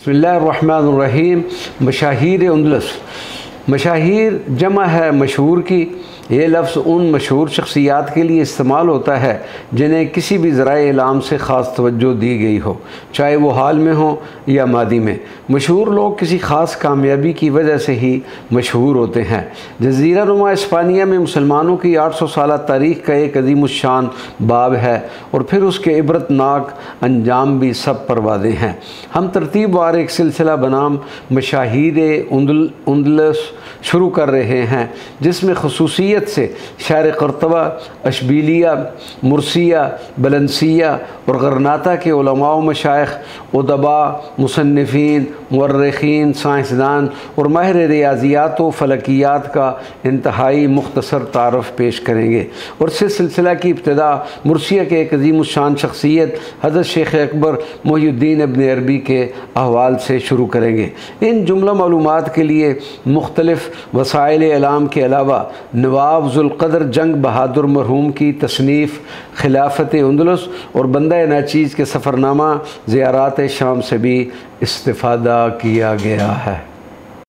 बिस्मिल्लाहिर्रहमानिर्रहीम। मशाहीर अंदलस। मशाहीर जमा है मशहूर की। ये लफ्ज़ उन मशहूर शख्सियात के लिए इस्तेमाल होता है जिन्हें किसी भी ज़राए इलाम से ख़ास तवज्जो दी गई हो, चाहे वो हाल में हो या मादी में। मशहूर लोग किसी ख़ास कामयाबी की वजह से ही मशहूर होते हैं। जज़ीरा नुमा इस्पानिया में मुसलमानों की 800 साल तारीख़ का एक अज़ीमुश्शान बाब है और फिर उसके इबरतनाक अंजाम भी सब पर वाज़ेह हैं। हम तरतीब वार एक सिलसिला बनाम मशाहीर अंदलस शुरू कर रहे हैं, जिसमें ख़ुसूसियत से शायर क़र्तबा, अशबीलिया, मुर्सिया, बलनसिया और गरनाता के उलमा व मशाइख़, उदबा, मुसन्निफ़ीन, मुअर्रिख़ीन, साइंसदान और माहिर रियाज़ियात व फ़लकियात का इंतहाई मुख्तसर तारफ़ पेश करेंगे। और इस सिलसिला की इब्तिदा मुर्सिया के एक अज़ीमुश्शान शख्सियत हज़रत शेख अकबर मोहिउद्दीन इब्न अरबी के अहवाल से शुरू करेंगे। इन जुमला मालूमात के लिए मुख्तलिफ़ वसाइल एलाम के अलावा नवाब ज़ुल्क़द्र जंग बहादुर मरहूम की तसनीफ़ खिलाफत अंदलस और बंदा नाचीज़ के सफ़रनामा ज़ियारात शाम से भी इस्तिफ़ादा किया गया है।